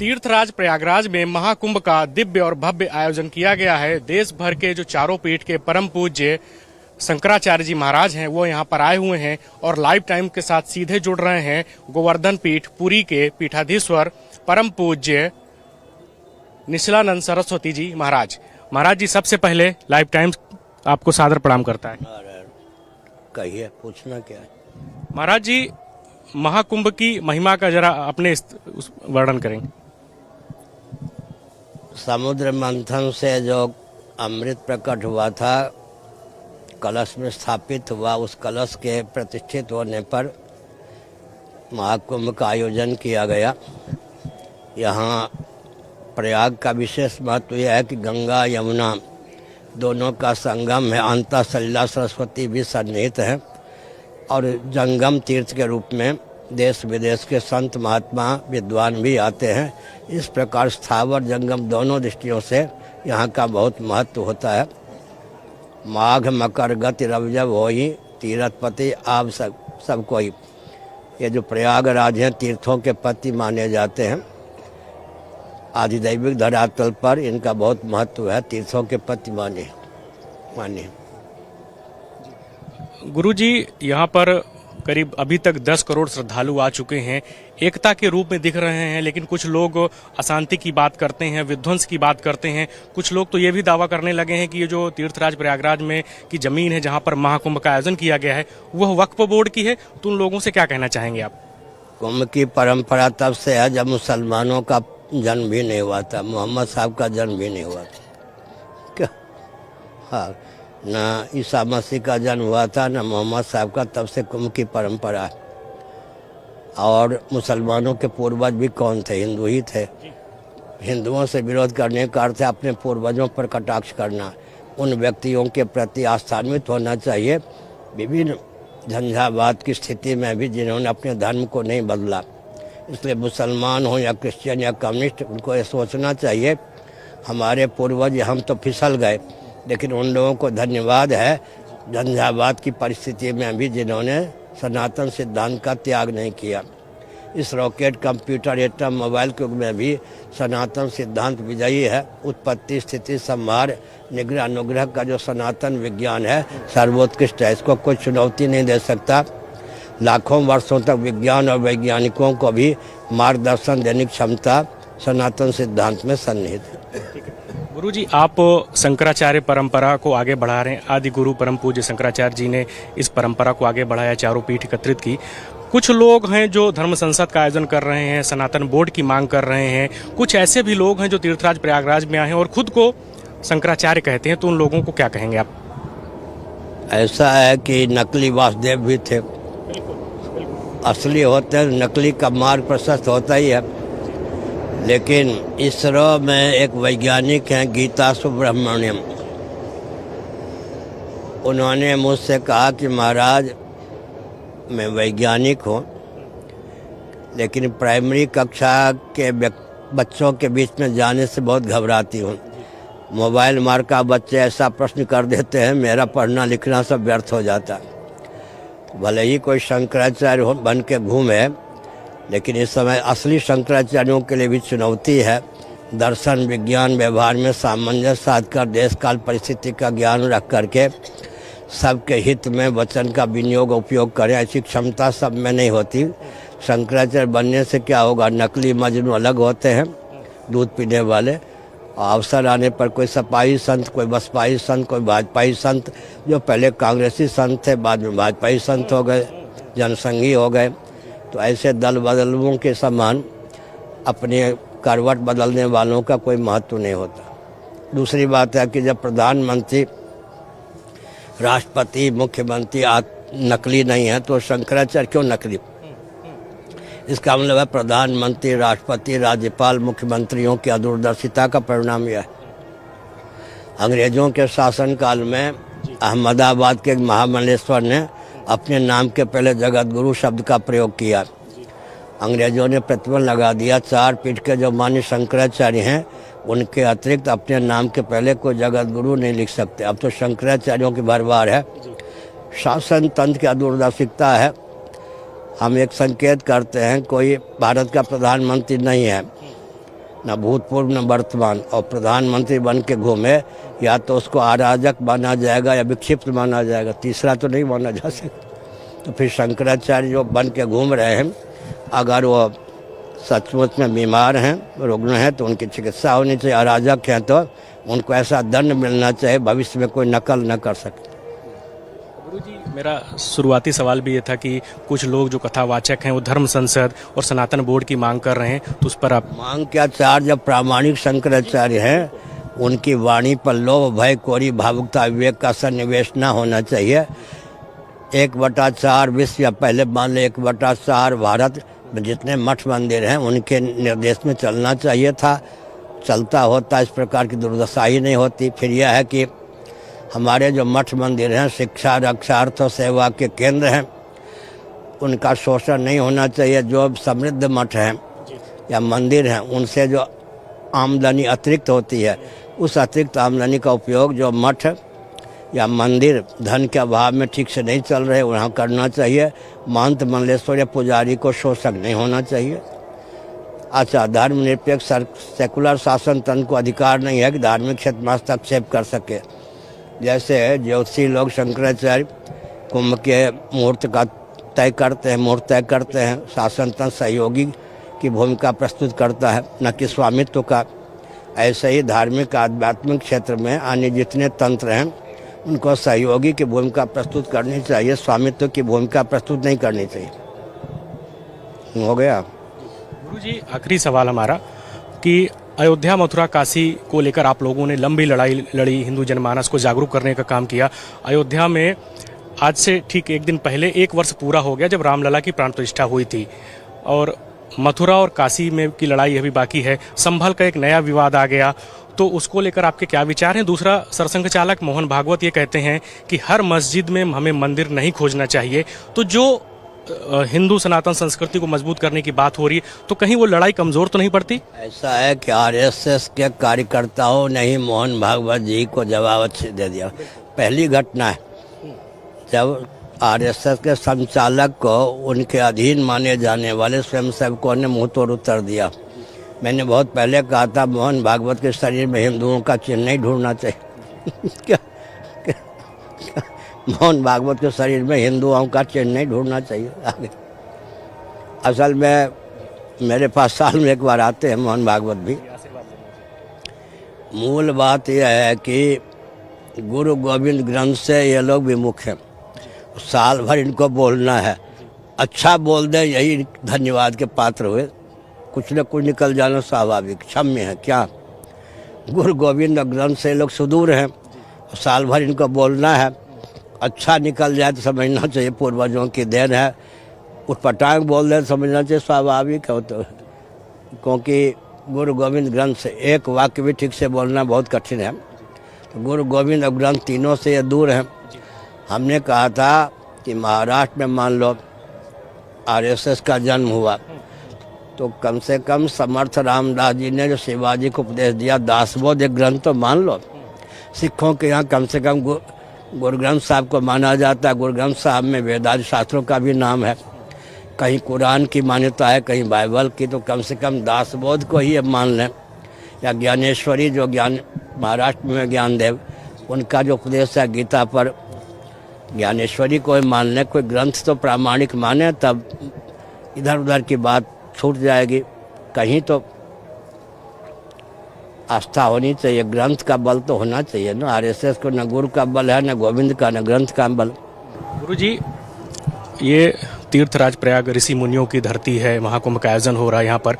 तीर्थराज प्रयागराज में महाकुंभ का दिव्य और भव्य आयोजन किया गया है। देश भर के जो चारों पीठ के परम पूज्य शंकराचार्य जी महाराज हैं वो यहाँ पर आए हुए हैं और लाइव टाइम के साथ सीधे जुड़ रहे हैं गोवर्धन पीठ पुरी के पीठाधीश्वर परम पूज्य निशिलानंद सरस्वती जी महाराज। महाराज जी, सबसे पहले लाइव टाइम आपको सादर प्रणाम करता है। कहिए, पूछना क्या है? महाराज जी, महाकुंभ की महिमा का जरा अपने वर्णन करेंगे। समुद्र मंथन से जो अमृत प्रकट हुआ था, कलश में स्थापित हुआ, उस कलश के प्रतिष्ठित होने पर महाकुंभ का आयोजन किया गया। यहाँ प्रयाग का विशेष महत्व यह है कि गंगा यमुना दोनों का संगम है, अंतः सलिला सरस्वती भी सन्निहित है और जंगम तीर्थ के रूप में देश विदेश के संत महात्मा विद्वान भी आते हैं। इस प्रकार स्थावर जंगम दोनों दृष्टियों से यहाँ का बहुत महत्व होता है। माघ मकर गति रव जब होई, तीर्थपति आप सब कोई। ये जो प्रयागराज हैं तीर्थों के पति माने जाते हैं। आधिदैविक धरातल पर इनका बहुत महत्व है, तीर्थों के पति माने। गुरुजी, यहाँ पर करीब अभी तक 10 करोड़ श्रद्धालु आ चुके हैं, एकता के रूप में दिख रहे हैं, लेकिन कुछ लोग अशांति की बात करते हैं, विध्वंस की बात करते हैं। कुछ लोग तो ये भी दावा करने लगे हैं कि ये जो तीर्थराज प्रयागराज में की जमीन है जहाँ पर महाकुंभ का आयोजन किया गया है वह वक्फ बोर्ड की है। तो उन लोगों से क्या कहना चाहेंगे आप? कुंभ की परंपरा तब से है जब मुसलमानों का जन्म भी नहीं हुआ था, मोहम्मद साहब का जन्म भी नहीं हुआ था। क्या? हाँ, ना ईसा मसीह का जन्म हुआ था ना मोहम्मद साहब का, तब से कुंभ की परंपरा है। और मुसलमानों के पूर्वज भी कौन थे? हिंदू ही थे। हिंदुओं से विरोध करने का अर्थ है अपने पूर्वजों पर कटाक्ष करना। उन व्यक्तियों के प्रति आस्थान्वित होना चाहिए विभिन्न झंझावात की स्थिति में भी जिन्होंने अपने धर्म को नहीं बदला। इसलिए मुसलमान हो या क्रिश्चियन या कम्युनिस्ट, उनको ये सोचना चाहिए हमारे पूर्वज, हम तो फिसल गए, लेकिन उन लोगों को धन्यवाद है झंझावात की परिस्थिति में भी जिन्होंने सनातन सिद्धांत का त्याग नहीं किया। इस रॉकेट, कंप्यूटर, एटम, मोबाइल के युग में भी सनातन सिद्धांत विजयी है। उत्पत्ति, स्थिति, संहार, निग्रह, अनुग्रह का जो सनातन विज्ञान है सर्वोत्कृष्ट है। इसको कोई चुनौती नहीं दे सकता। लाखों वर्षों तक विज्ञान और वैज्ञानिकों को भी मार्गदर्शन देने की क्षमता सनातन सिद्धांत में सन्निहित है। गुरुजी, आप शंकराचार्य परंपरा को आगे बढ़ा रहे हैं। आदि गुरु परम पूज्य शंकराचार्य जी ने इस परंपरा को आगे बढ़ाया, चारों पीठ एकत्रित की। कुछ लोग हैं जो धर्म संसद का आयोजन कर रहे हैं, सनातन बोर्ड की मांग कर रहे हैं। कुछ ऐसे भी लोग हैं जो तीर्थराज प्रयागराज में आए हैं और खुद को शंकराचार्य कहते हैं। तो उन लोगों को क्या कहेंगे आप? ऐसा है कि नकली वासुदेव भी थे, असली होते हैं, नकली का मार्ग प्रशस्त होता ही है। लेकिन इसरो में एक वैज्ञानिक हैं गीता सुब्रमण्यम, उन्होंने मुझसे कहा कि महाराज मैं वैज्ञानिक हूँ, लेकिन प्राइमरी कक्षा के बच्चों के बीच में जाने से बहुत घबराती हूँ। मोबाइल मार का बच्चे ऐसा प्रश्न कर देते हैं, मेरा पढ़ना लिखना सब व्यर्थ हो जाता है। भले ही कोई शंकराचार्य बन के घूमे, लेकिन इस समय असली शंकराचार्यों के लिए भी चुनौती है। दर्शन, विज्ञान, व्यवहार में सामंजस्य साध कर देश काल परिस्थिति का ज्ञान रख करके सबके हित में वचन का विनियोग उपयोग करें। ऐसी क्षमता सब में नहीं होती। शंकराचार्य बनने से क्या होगा? नकली मजनू अलग होते हैं, दूध पीने वाले। अवसर आने पर कोई सपाही संत, कोई बसपाही संत, कोई भाजपाई संत, जो पहले कांग्रेसी संत थे बाद में भाजपाई संत हो गए, जनसंघी हो गए। तो ऐसे दल बदलुओं के समान अपने करवट बदलने वालों का कोई महत्व नहीं होता। दूसरी बात है कि जब प्रधानमंत्री, राष्ट्रपति, मुख्यमंत्री नकली नहीं है तो शंकराचार्य क्यों नकली? इसका मतलब है प्रधानमंत्री, राष्ट्रपति, राज्यपाल, मुख्यमंत्रियों की अदूरदर्शिता का परिणाम यह है। अंग्रेजों के शासनकाल में अहमदाबाद के महामंडलेश्वर ने अपने नाम के पहले जगत गुरु शब्द का प्रयोग किया। अंग्रेजों ने प्रतिबंध लगा दिया, चार पीठ के जो मान्य शंकराचार्य हैं उनके अतिरिक्त अपने नाम के पहले कोई जगत गुरु नहीं लिख सकते। अब तो शंकराचार्यों की भरमार है। शासन तंत्र की अदूरदर्शिता है। हम एक संकेत करते हैं, कोई भारत का प्रधानमंत्री नहीं है, न भूतपूर्व न वर्तमान, और प्रधानमंत्री बन के घूमे, या तो उसको अराजक माना जाएगा या विक्षिप्त माना जाएगा, तीसरा तो नहीं माना जा सकता। तो फिर शंकराचार्य जो बन के घूम रहे हैं, अगर वो सचमुच में बीमार हैं, रुग्ण हैं, तो उनकी चिकित्सा होनी चाहिए। अराजक हैं तो उनको ऐसा दंड मिलना चाहिए, भविष्य में कोई नकल न कर सके। गुरुजी, मेरा शुरुआती सवाल भी ये था कि कुछ लोग जो कथावाचक हैं वो धर्म संसद और सनातन बोर्ड की मांग कर रहे हैं, तो उस पर आप मांग क्या? चार जब प्रामाणिक शंकराचार्य हैं, उनकी वाणी पर लोभ भय कोरी भावुकता विवेक का सन्निवेश न होना चाहिए। 1/4 विश्व, या पहले मान लें 1/4 भारत में जितने मठ मंदिर हैं उनके निर्देश में चलना चाहिए था। चलता होता इस प्रकार की दुर्दशा ही नहीं होती। फिर यह है कि हमारे जो मठ मंदिर हैं शिक्षा रक्षा अर्थ और सेवा के केंद्र हैं, उनका शोषण नहीं होना चाहिए। जो समृद्ध मठ हैं या मंदिर हैं, उनसे जो आमदनी अतिरिक्त होती है, उस अतिरिक्त आमदनी का उपयोग जो मठ या मंदिर धन के अभाव में ठीक से नहीं चल रहे वहाँ करना चाहिए। महंत मंडलेश्वर या पुजारी को शोषक नहीं होना चाहिए। अच्छा, धर्मनिरपेक्ष सेकुलर शासन तंत्र को अधिकार नहीं है कि धार्मिक क्षेत्र में हस्तक्षेप कर सके। जैसे ज्योतिषी लोग शंकराचार्य कुंभ के मुहूर्त का तय करते हैं, मुहूर्त तय करते हैं, शासन तंत्र सहयोगी की भूमिका प्रस्तुत करता है, न कि स्वामित्व का। ऐसे ही धार्मिक आध्यात्मिक क्षेत्र में अन्य जितने तंत्र हैं उनको सहयोगी की भूमिका प्रस्तुत करनी चाहिए, स्वामित्व की भूमिका प्रस्तुत नहीं करनी चाहिए। हो गया। गुरुजी, आखिरी सवाल हमारा कि अयोध्या मथुरा काशी को लेकर आप लोगों ने लंबी लड़ाई लड़ी, हिंदू जनमानस को जागरूक करने का काम किया। अयोध्या में आज से ठीक एक दिन पहले 1 वर्ष पूरा हो गया जब रामलला की प्राण प्रतिष्ठा हुई थी, और मथुरा और काशी में की लड़ाई अभी बाकी है। संभल का एक नया विवाद आ गया, तो उसको लेकर आपके क्या विचार हैं? दूसरा, सरसंघ चालक मोहन भागवत ये कहते हैं कि हर मस्जिद में हमें मंदिर नहीं खोजना चाहिए। तो जो हिंदू सनातन संस्कृति को मजबूत करने की बात हो रही है, तो कहीं वो लड़ाई कमजोर तो नहीं पड़ती? ऐसा है कि आरएसएस के कार्यकर्ताओं ने ही मोहन भागवत जी को जवाब दे दिया। पहली घटना है जब आरएसएस के संचालक को उनके अधीन माने जाने वाले स्वयंसेवकों ने मुंह तोड़ उत्तर दिया। मैंने बहुत पहले कहा था मोहन भागवत के शरीर में हिंदुओं का चिन्ह नहीं ढूंढना चाहिए। क्या मोहन भागवत के शरीर में हिंदुओं का चिन्ह नहीं ढूंढना चाहिए। आगे असल में मेरे पास साल में एक बार आते हैं मोहन भागवत भी। मूल बात यह है कि गुरु गोविंद ग्रंथ से ये लोग विमुख हैं। साल भर इनको बोलना है, अच्छा बोल दे यही धन्यवाद के पात्र हुए, कुछ न कुछ निकल जाना स्वाभाविक क्षम्य है। क्या गुरु गोविंद ग्रंथ से लोग सुदूर हैं, साल भर इनको बोलना है, अच्छा निकल जाए तो समझना चाहिए पूर्वजों की देन है। उठपटांग बोल दे तो समझना चाहिए स्वाभाविक है। तो क्योंकि गुरु गोविंद ग्रंथ से एक वाक्य भी ठीक से बोलना बहुत कठिन है। तो गुरु गोविंद ग्रंथ तीनों से ये दूर है। हमने कहा था कि महाराष्ट्र में मान लो आरएसएस का जन्म हुआ, तो कम से कम समर्थ रामदास जी ने जो शिवाजी को उपदेश दिया दासबोध एक ग्रंथ तो मान लो। सिखों के यहाँ कम से कम गुरु ग्रंथ साहब को माना जाता है। गुरु ग्रंथ साहब में वेदांत शास्त्रों का भी नाम है, कहीं कुरान की मान्यता है, कहीं बाइबल की। तो कम से कम दासबोध को ही अब मान लें, या ज्ञानेश्वरी जो ज्ञान महाराष्ट्र में ज्ञानदेव उनका जो उपदेश है गीता पर, ज्ञानेश्वरी को ही मान लें। कोई ग्रंथ तो प्रामाणिक माने, तब इधर उधर की बात छूट जाएगी। कहीं तो आस्था होनी चाहिए, ग्रंथ का बल तो होना चाहिए ना। आरएसएस को न गुरु का बल है, न गोविंद का, न ग्रंथ का बल। गुरुजी, ये तीर्थराज प्रयाग ऋषि मुनियों की धरती है, महाकुंभ का आयोजन हो रहा है यहाँ पर,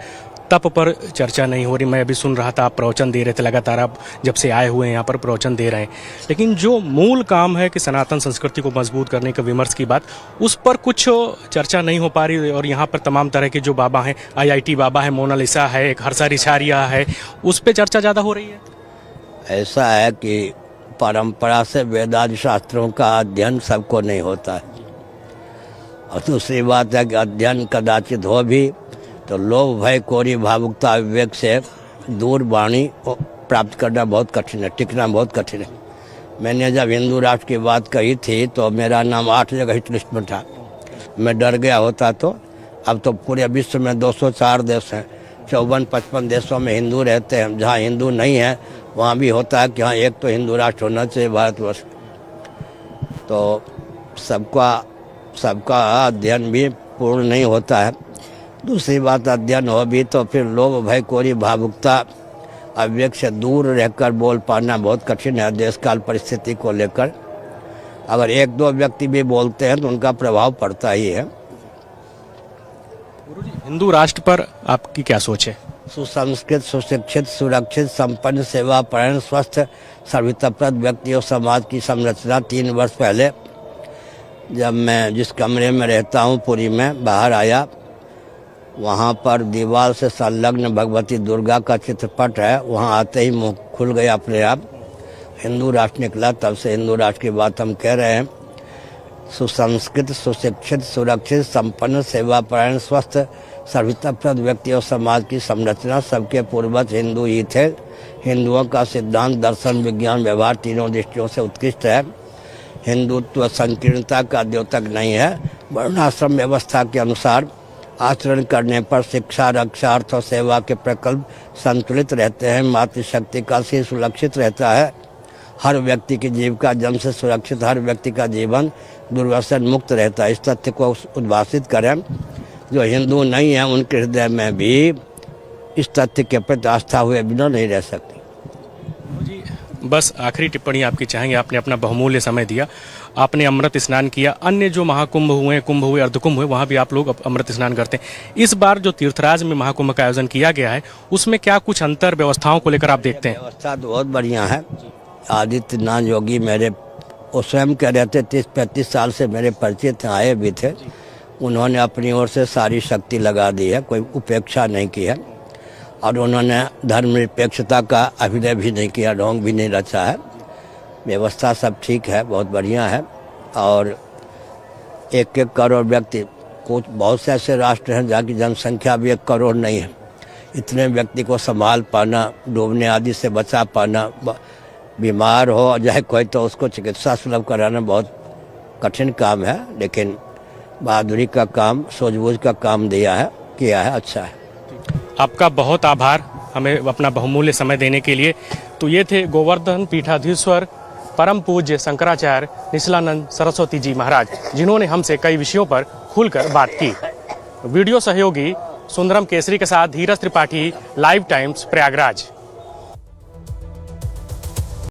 तप पर चर्चा नहीं हो रही। मैं अभी सुन रहा था आप प्रवचन दे रहे थे, लगातार आप जब से आए हुए हैं यहाँ पर प्रवचन दे रहे हैं, लेकिन जो मूल काम है कि सनातन संस्कृति को मजबूत करने का विमर्श की बात, उस पर कुछ चर्चा नहीं हो पा रही। और यहाँ पर तमाम तरह के जो बाबा हैं, IIT बाबा है, मोनालिसा है, एक हर्षा रिछारिया है, उस पर चर्चा ज़्यादा हो रही है। ऐसा है कि परंपरा से वेदांत शास्त्रों का अध्ययन सबको नहीं होता है, और दूसरी बात है कि अध्ययन कदाचित हो भी तो लोभ भय कोरी भावुकता विवेक से दूर वाणी प्राप्त करना बहुत कठिन है, टिकना बहुत कठिन है। मैंने जब हिंदू राष्ट्र की बात कही थी तो मेरा नाम 8 जगह हिट लिस्ट में था। मैं डर गया होता तो। अब तो पूरे विश्व में 204 देश हैं, 54-55 देशों में हिंदू रहते हैं। जहाँ हिंदू नहीं है वहाँ भी होता है कि हाँ एक तो हिंदू राष्ट्र होना चाहिए भारतवर्ष। तो सबका अध्ययन भी पूर्ण नहीं होता है। दूसरी बात, अध्ययन हो भी तो फिर लोभ भय कोरी भावुकता अविवेक से दूर रहकर बोल पाना बहुत कठिन है देश काल परिस्थिति को लेकर। अगर एक दो व्यक्ति भी बोलते हैं तो उनका प्रभाव पड़ता ही है। गुरुजी, हिंदू राष्ट्र पर आपकी क्या सोच है? सुसंस्कृत, सुशिक्षित, सुरक्षित, संपन्न, सेवापरायण, स्वस्थ, सभ्यताप्रद व्यक्ति और समाज की संरचना। 3 वर्ष पहले जब मैं जिस कमरे में रहता हूँ पुरी में बाहर आया, वहाँ पर दीवार से संलग्न भगवती दुर्गा का चित्रपट है। वहाँ आते ही मुँह खुल गया अपने आप, हिंदू राष्ट्र निकला। तब से हिंदू राष्ट्र की बात हम कह रहे हैं। सुसंस्कृत, सुशिक्षित, सुरक्षित, संपन्न, सेवापरायण, स्वस्थ, सभ्यताप्रद व्यक्ति और समाज की संरचना। सबके पूर्वज हिंदू ही थे। हिंदुओं का सिद्धांत दर्शन, विज्ञान, व्यवहार तीनों दृष्टियों से उत्कृष्ट है। हिंदुत्व संकीर्णता का द्योतक नहीं है। वर्णाश्रम व्यवस्था के अनुसार आचरण करने पर शिक्षा, रक्षा, अर्थ और सेवा के प्रकल्प संतुलित रहते हैं। मातृशक्ति का सिर सुरक्षित रहता है। हर व्यक्ति की जीविका जन्म से सुरक्षित, हर व्यक्ति का जीवन दुर्व्यसन मुक्त रहता है। इस तथ्य को उद्भाषित करें। जो हिंदू नहीं है उनके हृदय में भी इस तथ्य के प्रति आस्था हुए बिना नहीं रह सकती। जी, बस आखिरी टिप्पणी आपकी चाहेंगे। आपने अपना बहुमूल्य समय दिया, आपने अमृत स्नान किया। अन्य जो महाकुंभ हुए, कुंभ हुए, अर्धकुंभ हुए, वहाँ भी आप लोग अमृत स्नान करते हैं। इस बार जो तीर्थराज में महाकुंभ का आयोजन किया गया है उसमें क्या कुछ अंतर व्यवस्थाओं को लेकर आप देखते हैं? व्यवस्था तो बहुत बढ़िया है। आदित्यनाथ योगी मेरे वो स्वयं कह रहे थे 30-35 साल से मेरे परिचित आए भी थे। उन्होंने अपनी ओर से सारी शक्ति लगा दी है, कोई उपेक्षा नहीं की है। और उन्होंने धर्मनिरपेक्षता का अभिनय भी नहीं किया, ढोंग भी नहीं रचा है। व्यवस्था सब ठीक है, बहुत बढ़िया है। और 1-1 करोड़ व्यक्ति, कुछ बहुत से ऐसे राष्ट्र हैं जहाँ की जनसंख्या भी 1 करोड़ नहीं है। इतने व्यक्ति को संभाल पाना, डूबने आदि से बचा पाना, बीमार हो जाए कोई तो उसको चिकित्सा सुलभ कराना बहुत कठिन काम है। लेकिन बहादुरी का काम, सूझबूझ का काम किया है, अच्छा है। आपका बहुत आभार हमें अपना बहुमूल्य समय देने के लिए। तो ये थे गोवर्धन पीठाधीश्वर परम पूज्य शंकराचार्य निश्चलानंद सरस्वती जी महाराज, जिन्होंने हमसे कई विषयों पर खुलकर बात की। वीडियो सहयोगी सुंदरम केसरी के साथ धीरज त्रिपाठी, लाइव टाइम्स, प्रयागराज।